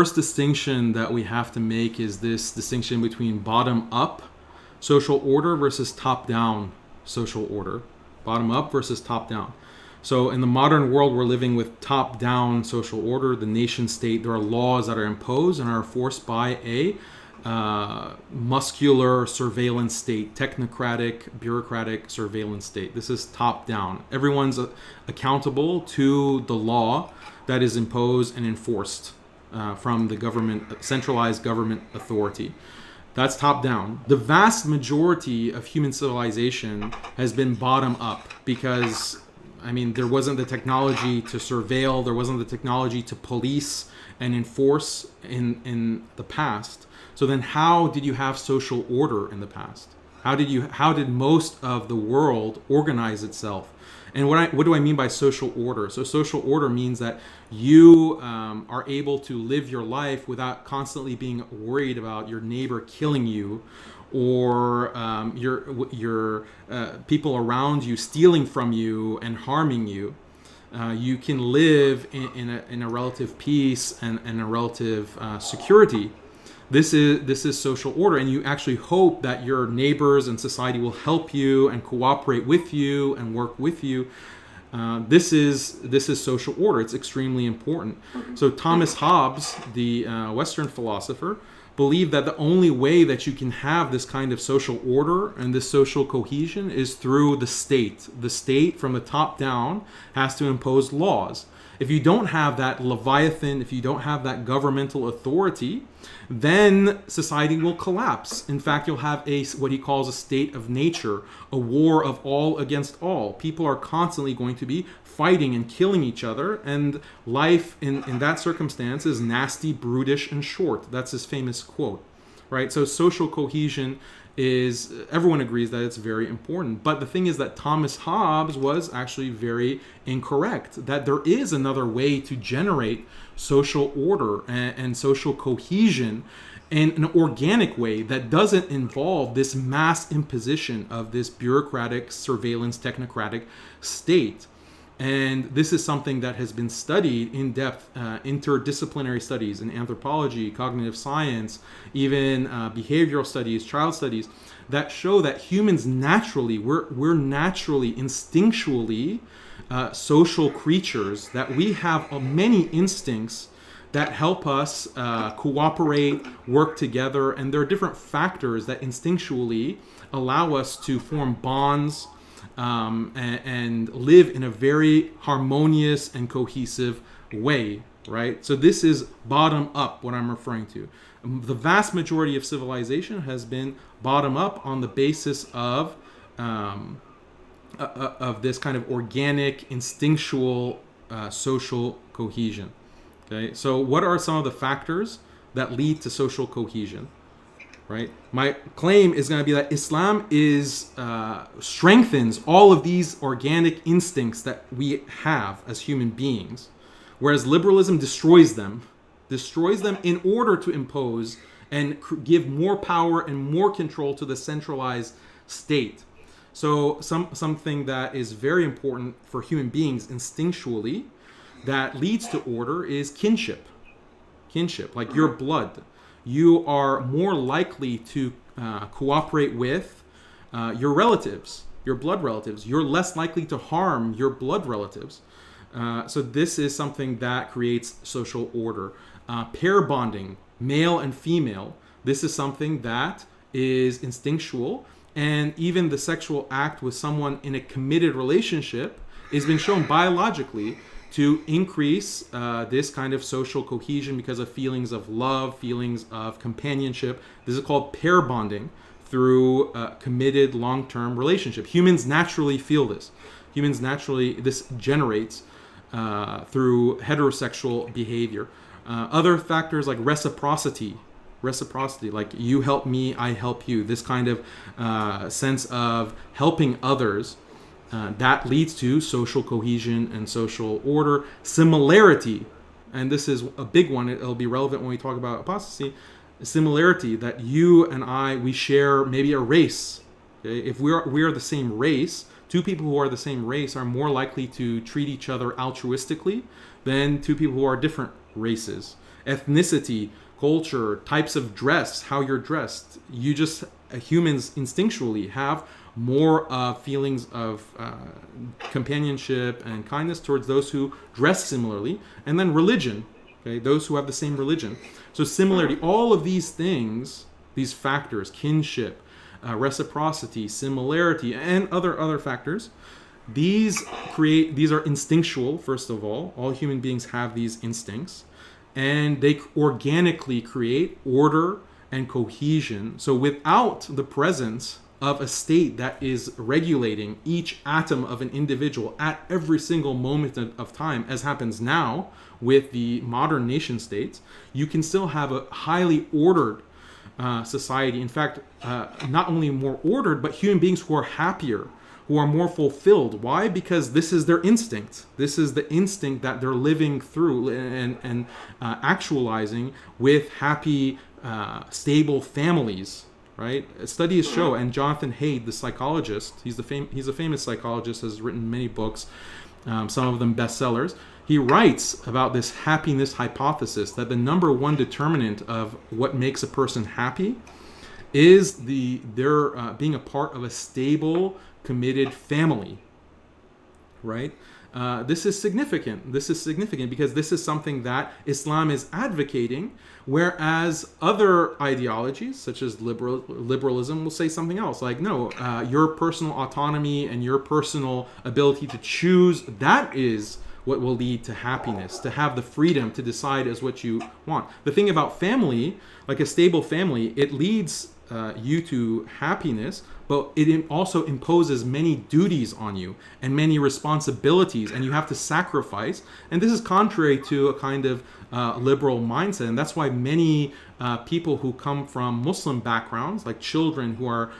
first distinction that we have to make is this distinction between bottom-up social order versus top-down social order. Bottom-up versus top-down. So in the modern world, we're living with top-down social order, the nation state. There are laws that are imposed and are enforced by a muscular surveillance state, technocratic, bureaucratic surveillance state. This is top-down. Everyone's accountable to the law that is imposed and enforced from the government, centralized government authority. That's top-down. The vast majority of human civilization has been bottom-up because, I mean, there wasn't the technology to surveil, there wasn't the technology to police and enforce in the past. So then how did you have social order in the past? How did most of the world organize itself? And what do I mean by social order? So social order means that you are able to live your life without constantly being worried about your neighbor killing you, or your people around you stealing from you and harming you. You can live in a relative peace and a relative security. This is social order, and you actually hope that your neighbors and society will help you and cooperate with you and work with you. This is social order. It's extremely important. So Thomas Hobbes, the Western philosopher, believed that the only way that you can have this kind of social order and this social cohesion is through the state. The state, from the top down, has to impose laws. If you don't have that Leviathan, if you don't have that governmental authority, then society will collapse. In fact, you'll have what he calls a state of nature, a war of all against all. People are constantly going to be fighting and killing each other, and life in that circumstance is nasty, brutish, and short. That's his famous quote, right? So social cohesion is, everyone agrees that it's very important. But the thing is that Thomas Hobbes was actually very incorrect, that there is another way to generate social order and social cohesion in an organic way that doesn't involve this mass imposition of this bureaucratic, surveillance, technocratic state. And this is something that has been studied in depth, interdisciplinary studies in anthropology, cognitive science, even behavioral studies, child studies, that show that humans naturally, we're naturally, instinctually social creatures, that we have many instincts that help us cooperate, work together, and there are different factors that instinctually allow us to form bonds, and live in a very harmonious and cohesive way, right? So this is bottom up, what I'm referring to. The vast majority of civilization has been bottom up on the basis of this kind of organic, instinctual social cohesion. Okay, so what are some of the factors that lead to social cohesion? Right. My claim is going to be that Islam strengthens all of these organic instincts that we have as human beings, whereas liberalism destroys them in order to impose and give more power and more control to the centralized state. So something that is very important for human beings instinctually that leads to order is kinship, like your blood. You are more likely to cooperate with your relatives, your blood relatives. You're less likely to harm your blood relatives. So this is something that creates social order. Pair bonding, male and female, this is something that is instinctual. And even the sexual act with someone in a committed relationship has been shown biologically to increase this kind of social cohesion because of feelings of love, feelings of companionship. This is called pair bonding through a committed long-term relationship. Humans naturally feel this. This generates through heterosexual behavior. Other factors like reciprocity, like you help me, I help you. This kind of sense of helping others. That leads to social cohesion and social order. Similarity, and this is a big one, it'll be relevant when we talk about apostasy. Similarity, that you and I, we share maybe a race. Okay? If we are the same race, two people who are the same race are more likely to treat each other altruistically than two people who are different races. ethnicity, culture, types of dress, how you're dressed. You just humans instinctually have more feelings of companionship and kindness towards those who dress similarly, and then religion, okay, those who have the same religion. So similarity, all of these things, these factors, kinship, reciprocity, similarity, and other factors, these are instinctual. First of all human beings have these instincts, and they organically create order and cohesion. So without the presence of a state that is regulating each atom of an individual at every single moment of time, as happens now with the modern nation states, you can still have a highly ordered society. In fact, not only more ordered, but human beings who are happier, who are more fulfilled. Why? Because this is their instinct. This is the instinct that they're living through and actualizing with happy, stable families. Right? Studies show, and Jonathan Haidt, the psychologist, he's a famous psychologist, has written many books, some of them bestsellers. He writes about this happiness hypothesis, that the number one determinant of what makes a person happy is their being a part of a stable, committed family. Right? This is significant. This is significant because this is something that Islam is advocating, whereas other ideologies, such as liberalism, will say something else. Like, no, your personal autonomy and your personal ability to choose, that is what will lead to happiness, to have the freedom to decide as what you want. The thing about family, like a stable family, it leads you to happiness, but it also imposes many duties on you and many responsibilities, and you have to sacrifice. And this is contrary to a kind of liberal mindset, and that's why many people who come from Muslim backgrounds, like children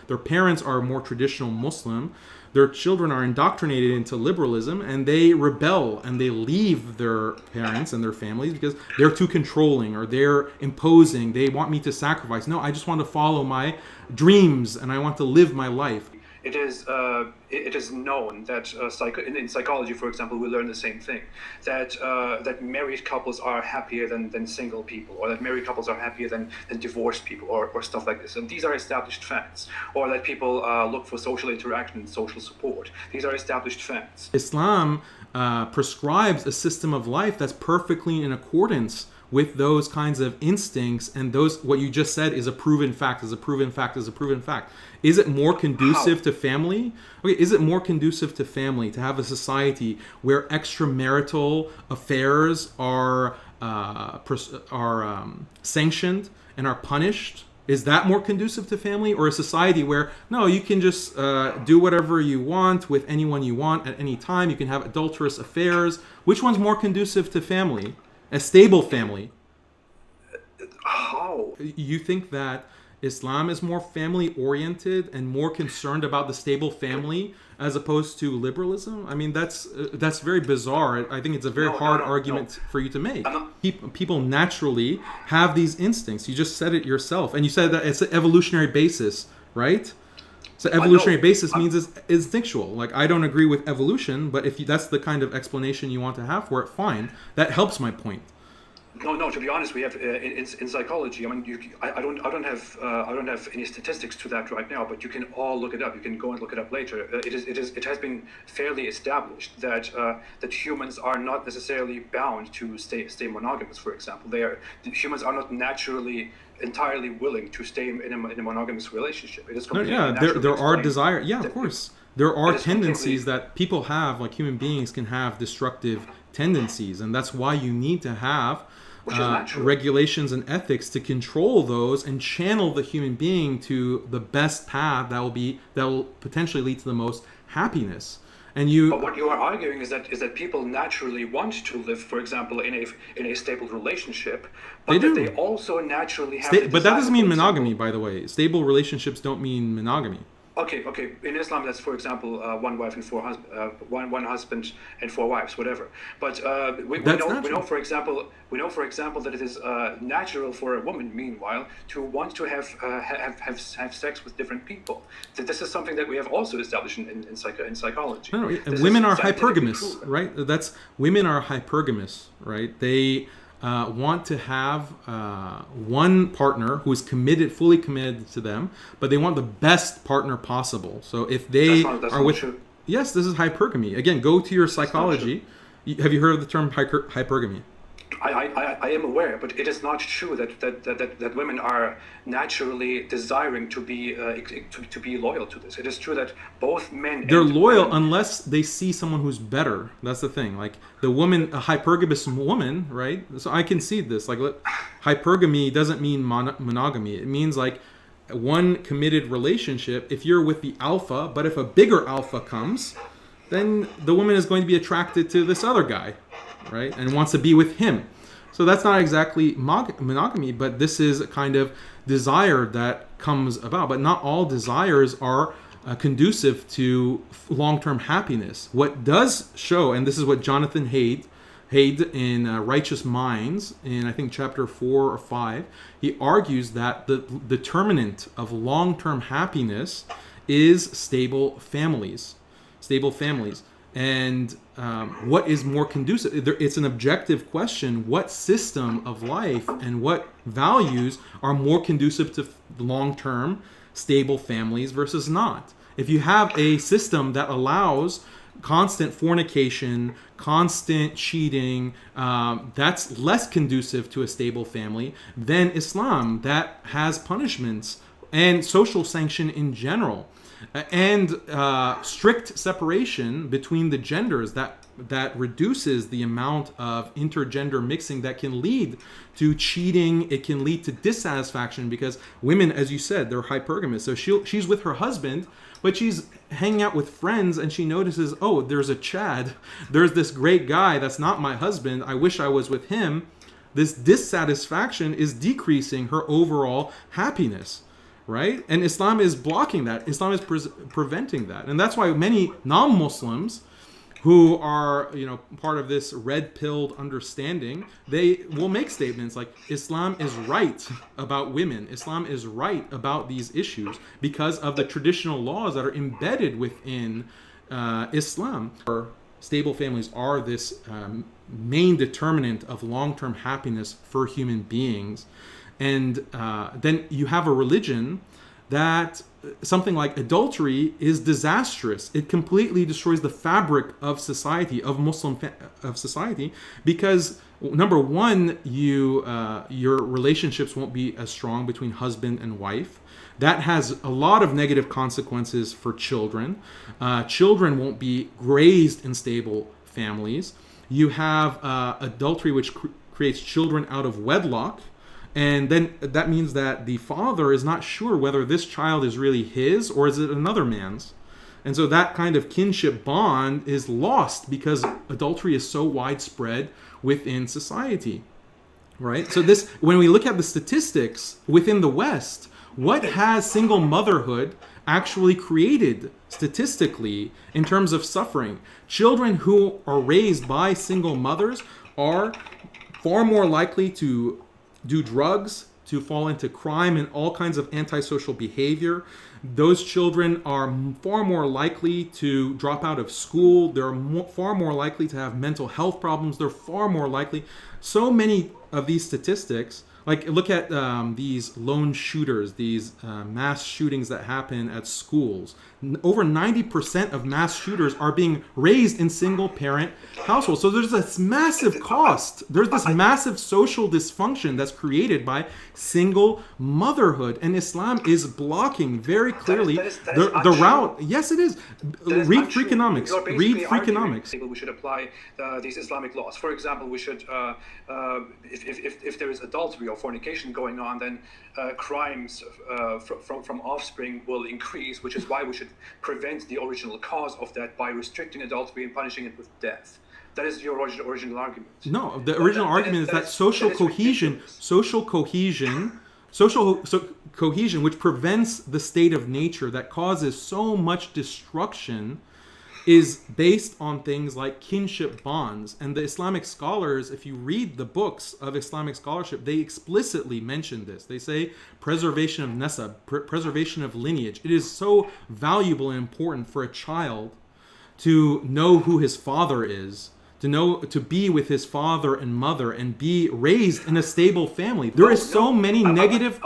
their parents are more traditional Muslim, their children are indoctrinated into liberalism, and they rebel and they leave their parents and their families because they're too controlling, or they're imposing. They want me to sacrifice. No, I just want to follow my dreams and I want to live my life. It is known that in psychology, for example, we learn the same thing, that married couples are happier than single people, or that married couples are happier than divorced people, or stuff like this. And these are established facts. Or that people look for social interaction and social support. These are established facts. Islam prescribes a system of life that's perfectly in accordance with those kinds of instincts, and those, what you just said, is a proven fact, is a proven fact, is a proven fact. Is it more conducive to family? Okay, is it more conducive to family to have a society where extramarital affairs are sanctioned and are punished? Is that more conducive to family, or a society where, no, you can just do whatever you want with anyone you want at any time, you can have adulterous affairs? Which one's more conducive to family? A stable family. How? You think that Islam is more family oriented and more concerned about the stable family as opposed to liberalism? I mean, that's very bizarre. I think it's a very hard argument for you to make. People naturally have these instincts. You just said it yourself, and you said that it's an evolutionary basis, right? So evolutionary basis means it's instinctual. Like, I don't agree with evolution, but if that's the kind of explanation you want to have for it, fine. That helps my point. No. To be honest, we have in psychology. I mean, I don't have any statistics to that right now, but you can all look it up. You can go and look it up later. It has been fairly established that humans are not necessarily bound to stay monogamous. For example, humans are not naturally entirely willing to stay in a monogamous relationship. It is completely there are desire. Yeah, of course. There are tendencies that people have, like human beings can have destructive tendencies, and that's why you need to have regulations and ethics to control those and channel the human being to the best path that will potentially lead to the most happiness. But what you are arguing is that people naturally want to live, for example, in a stable relationship, but they also naturally have. But that doesn't mean monogamy, by the way. Stable relationships don't mean monogamy. Okay. In Islam, that's, for example, one wife and one husband and four wives, whatever. But we know, for example, that it is natural for a woman, meanwhile, to want to have sex with different people. That this is something that we have also established in psychology. No, women are hypergamous, right? Women are hypergamous, right? They want to have one partner who is fully committed to them, but they want the best partner possible. So if they are with, true. Yes, this is hypergamy. Again, go to your psychology. Have you heard of the term hypergamy? I am aware, but it is not true that women are naturally desiring to be loyal to this. It is true that both men they're loyal unless they see someone who's better. That's the thing. Like the woman, a hypergamous woman, right? So I concede this. Like hypergamy doesn't mean monogamy. It means like one committed relationship. If you're with the alpha, but if a bigger alpha comes, then the woman is going to be attracted to this other guy, right? And wants to be with him. So that's not exactly monogamy, but this is a kind of desire that comes about. But not all desires are conducive to long-term happiness. What does show, and this is what Jonathan Haidt in Righteous Minds, in I think chapter 4 or 5, he argues that the determinant of long-term happiness is stable families. And what is more conducive? It's an objective question. What system of life and what values are more conducive to long-term stable families versus not? If you have a system that allows constant fornication, constant cheating, that's less conducive to a stable family than Islam, that has punishments and social sanction in general. And strict separation between the genders that reduces the amount of intergender mixing that can lead to cheating. It can lead to dissatisfaction because women, as you said, they're hypergamous. So she's with her husband, but she's hanging out with friends and she notices, oh, there's a Chad. There's this great guy that's not my husband. I wish I was with him. This dissatisfaction is decreasing her overall happiness. Right? And Islam is blocking that. Islam is preventing that. And that's why many non-Muslims who are, part of this red-pilled understanding, they will make statements like Islam is right about women. Islam is right about these issues because of the traditional laws that are embedded within Islam. Stable families are this main determinant of long-term happiness for human beings. And then you have a religion that something like adultery is disastrous. It completely destroys the fabric of society, of Muslim society, because number one, your relationships won't be as strong between husband and wife. That has a lot of negative consequences for children. Children won't be raised in stable families. You have adultery, which creates children out of wedlock. And then that means that the father is not sure whether this child is really his or is it another man's. And so that kind of kinship bond is lost because adultery is so widespread within society, right? So this, when we look at the statistics within the West, what has single motherhood actually created statistically in terms of suffering? Children who are raised by single mothers are far more likely to do drugs, to fall into crime and all kinds of antisocial behavior. Those children are far more likely to drop out of school. They're far more likely to have mental health problems. They're far more likely. So many of these statistics, like look at these lone shooters, these mass shootings that happen at schools. Over 90% of mass shooters are being raised in single-parent households. So there's this massive cost. There's this massive social dysfunction that's created by single motherhood. And Islam is blocking very clearly the route. Yes, it is. Read Freakonomics. Read Freakonomics. We should apply these Islamic laws. For example, we should, if there is adultery or fornication going on, then crimes from offspring will increase, which is why we should prevent the original cause of that by restricting adultery and punishing it with death. That is your original argument. No, the original argument is that social cohesion, which prevents the state of nature that causes so much destruction, is based on things like kinship bonds. And the Islamic scholars, if you read the books of Islamic scholarship, they explicitly mention this. They say preservation of nasab, preservation of lineage. It is so valuable and important for a child to know who his father is, to be with his father and mother and be raised in a stable family. There is so many negative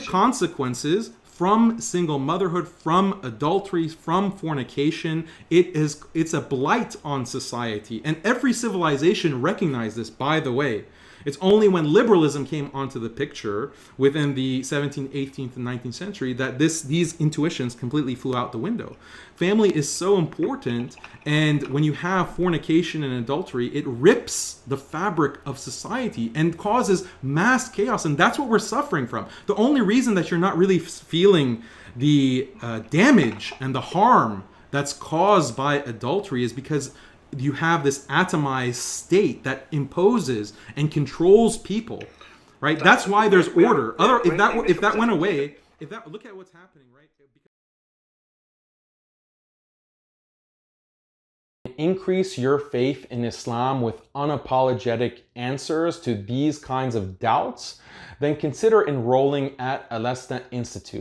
consequences from single motherhood, from adultery, from fornication. It's a blight on society, and every civilization recognized this, by the way. It's only when liberalism came onto the picture within the 17th, 18th, and 19th century that these intuitions completely flew out the window. Family is so important, and when you have fornication and adultery, it rips the fabric of society and causes mass chaos, and that's what we're suffering from. The only reason that you're not really feeling the damage and the harm that's caused by adultery is because you have this atomized state that imposes and controls people, right? That's why there's order. If that went away, look at what's happening, right? Increase your faith in Islam with unapologetic answers to these kinds of doubts, then consider enrolling at Alesta Institute.